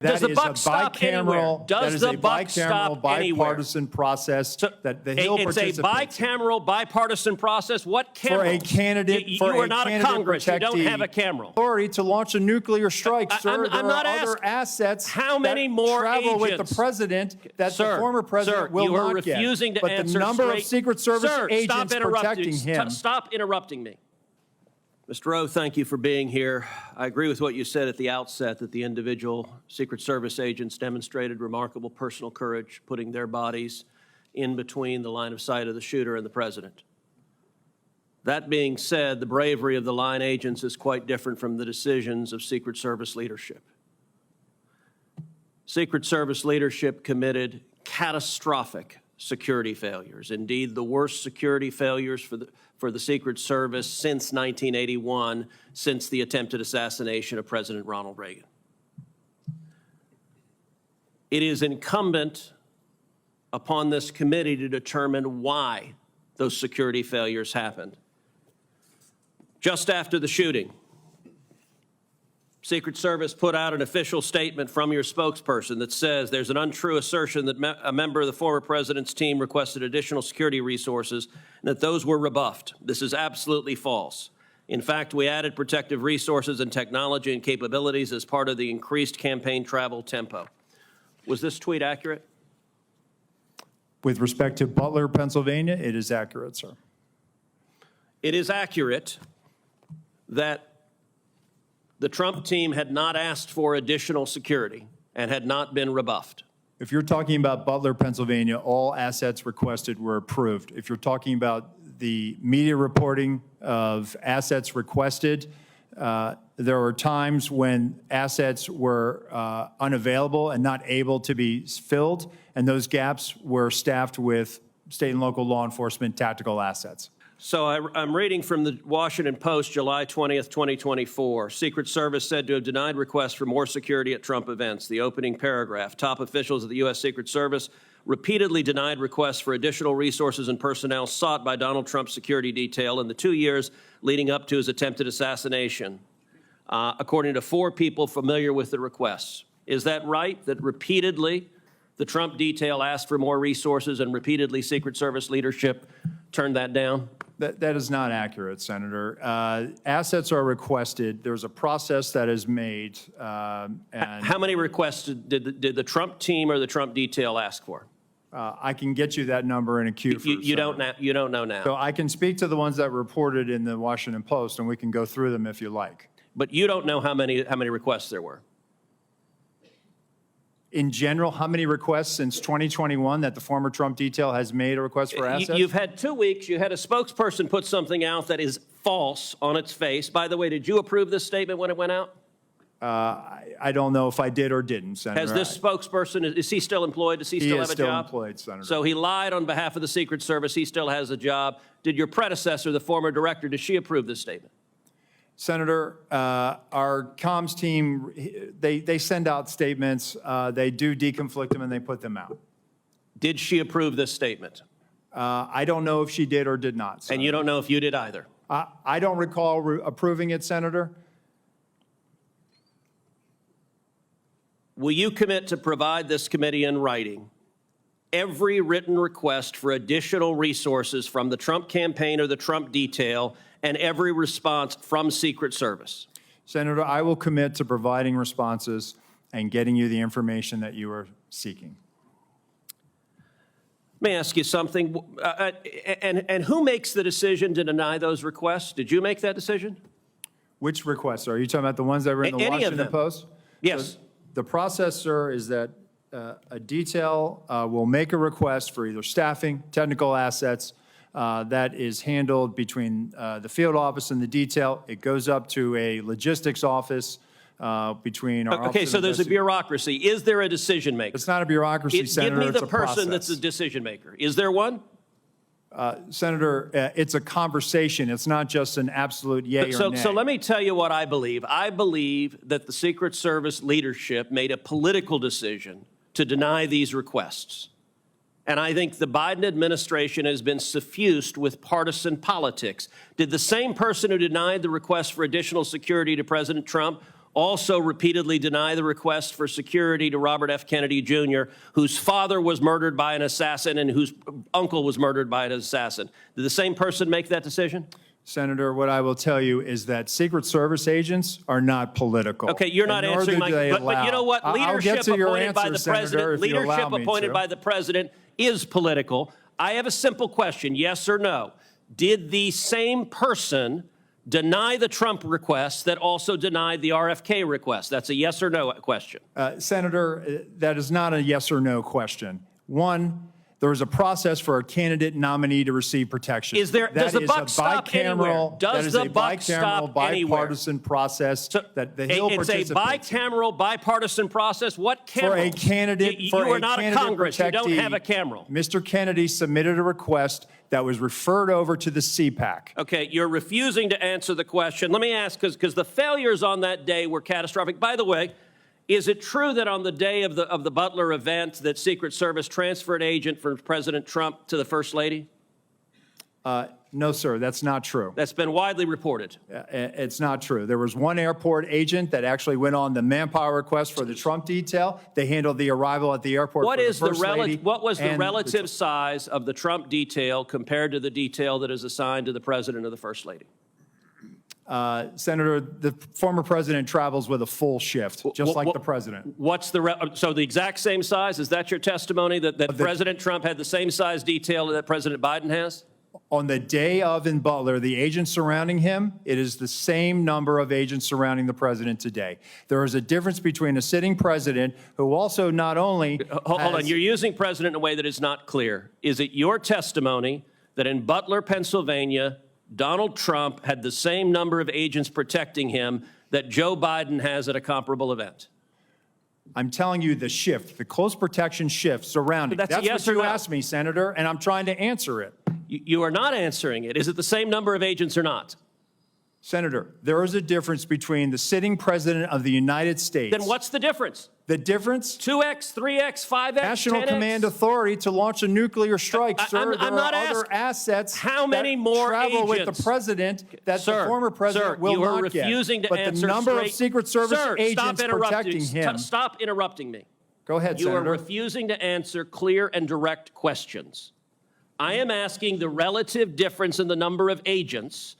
Does the buck stop anywhere? Does the buck stop anywhere? Bipartisan process that the Hill participates It's a bicameral, bipartisan process. What cameral? For a candidate, you are not a Congress. You don't have a cameral. Authority to launch a nuclear strike, sir. I'm not there are other asking assets how many that more travel agents? with the president that the former president will you are not get. refusing to but answer the number straight. of Secret Service Sir, agents protecting him. Stop interrupting me. Mr. Rowe, thank you for being here. I agree with what you said at the outset, that the individual Secret Service agents demonstrated remarkable personal courage, putting their bodies in between the line of sight of the shooter and the president. That being said, the bravery of the line agents is quite different from the decisions of Secret Service leadership. Secret Service leadership committed catastrophic security failures, indeed the worst security failures for the Secret Service since 1981, since the attempted assassination of President Ronald Reagan. It is incumbent upon this committee to determine why those security failures happened. Just after the shooting, Secret Service put out an official statement from your spokesperson that says there's an untrue assertion that a member of the former president's team requested additional security resources and that those were rebuffed. This is absolutely false. In fact, we added protective resources and technology and capabilities as part of the increased campaign travel tempo. Was this tweet accurate? With respect to Butler, Pennsylvania, it is accurate, sir. It is accurate that the Trump team had not asked for additional security and had not been rebuffed. If you're talking about Butler, Pennsylvania, all assets requested were approved. If you're talking about the media reporting of assets requested, there were times when assets were unavailable and not able to be filled, and those gaps were staffed with state and local law enforcement tactical assets. So I'm reading from the Washington Post, July 20th, 2024. Secret Service said to have denied requests for more security at Trump events. The opening paragraph, top officials of the U.S. Secret Service repeatedly denied requests for additional resources and personnel sought by Donald Trump's security detail in the 2 years leading up to his attempted assassination, according to 4 people familiar with the requests. Is that right, that repeatedly the Trump detail asked for more resources and repeatedly Secret Service leadership turned that down? That is not accurate, Senator. Assets are requested. There's a process that is made. And how many requests did the Trump team or the Trump detail ask for? I can get you that number in a queue. You don't know now. So I can speak to the ones that reported in the Washington Post, and we can go through them if you like. But you don't know how many requests there were. In general, how many requests since 2021 that the former Trump detail has made a request for assets? You've had 2 weeks. You had a spokesperson put something out that is false on its face. By the way, did you approve this statement when it went out? I don't know if I did or didn't, Senator. Has this spokesperson, is he still employed? Does he still have a job? He is still employed, Senator. So he lied on behalf of the Secret Service. He still has a job. Did your predecessor, the former director, did she approve this statement? Senator, our comms team, they send out statements, they do deconflict them, and they put them out. Did she approve this statement? I don't know if she did or did not, Senator. And you don't know if you did either? I don't recall approving it, Senator. Will you commit to provide this committee in writing every written request for additional resources from the Trump campaign or the Trump detail and every response from Secret Service? Senator, I will commit to providing responses and getting you the information that you are seeking. Let me ask you something. And who makes the decision to deny those requests? Did you make that decision? Which requests? Are you talking about the ones that were in the Washington Post? Yes. So the process, sir, is that a detail will make a request for either staffing, technical assets, that is handled between the field office and the detail. It goes up to a logistics office between our Okay, so there's a bureaucracy. Is there a decision maker? It's not a bureaucracy, Senator. Give me the it's a person process. that's a decision maker. Is there one? Senator, it's a conversation. It's not just an absolute yay or nay. So let me tell you what I believe. I believe that the Secret Service leadership made a political decision to deny these requests. And I think the Biden administration has been suffused with partisan politics. Did the same person who denied the request for additional security to President Trump also repeatedly deny the request for security to Robert F. Kennedy Jr., whose father was murdered by an assassin and whose uncle was murdered by an assassin? Did the same person make that decision? Senator, what I will tell you is that Secret Service agents are not political. Okay, you're not and nor answering do my they but you know allow. what? I'll get Leadership to your appointed by answer, the Senator, president, if you allow leadership me appointed to. by the president is political. I have a simple question, yes or no. Did the same person deny the Trump request that also denied the RFK request? That's a yes or no question. Senator, that is not a yes or no question. One, there is a process for a candidate nominee to receive protection. Does the buck stop anywhere? Does the buck stop anywhere? Bipartisan process that the Hill participates It's a bicameral, bipartisan process. What camera? For a candidate, you are not a Congress. You don't have a camera. Mr. Kennedy submitted a request that was referred over to the CPAC. Okay, you're refusing to answer the question. Let me ask, because the failures on that day were catastrophic. By the way, is it true that on the day of the Butler event that Secret Service transferred agent from President Trump to the First Lady? No, sir, that's not true. That's been widely reported. It's not true. There was one airport agent that actually went on the manpower request for the Trump detail. They handled the arrival at the airport for the First Lady. What was the relative size of the Trump detail compared to the detail that is assigned to the President or the First Lady? Senator, the former president travels with a full shift, just like the president. So the exact same size? Is that your testimony, that President Trump had the same size detail that President Biden has? On the day of in Butler, the agents surrounding him, it is the same number of agents surrounding the president today. There is a difference between a sitting president who also not only Hold on, you're using president in a way that is not clear. Is it your testimony that in Butler, Pennsylvania, Donald Trump had the same number of agents protecting him that Joe Biden has at a comparable event? I'm telling you the shift, the close protection shift surrounding. That's a yes what you or no. asked me, Senator, and I'm trying to answer it. You are not answering it. Is it the same number of agents or not? Senator, there is a difference between the sitting president of the United States. Then what's the difference? The difference? 2x, 3x, 5x, National 10x? Command Authority to launch a nuclear strike, sir. I'm not there are other asking. assets How many that more travel agents? with the president that Sir, the former president will you are not get. refusing to but answer the number straight. of Secret Service Sir, agents protecting him. Stop interrupting me. Go ahead, You Senator. are refusing to answer clear and direct questions. I am asking the relative difference in the number of agents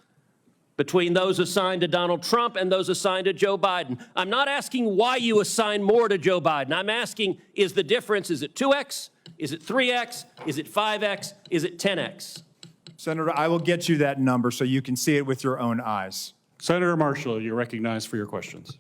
between those assigned to Donald Trump and those assigned to Joe Biden. I'm not asking why you assign more to Joe Biden. I'm asking, is the difference, is it 2x? Is it 3x? Is it 5x? Is it 10x? Senator, I will get you that number so you can see it with your own eyes. Senator Marshall, you're recognized for your questions.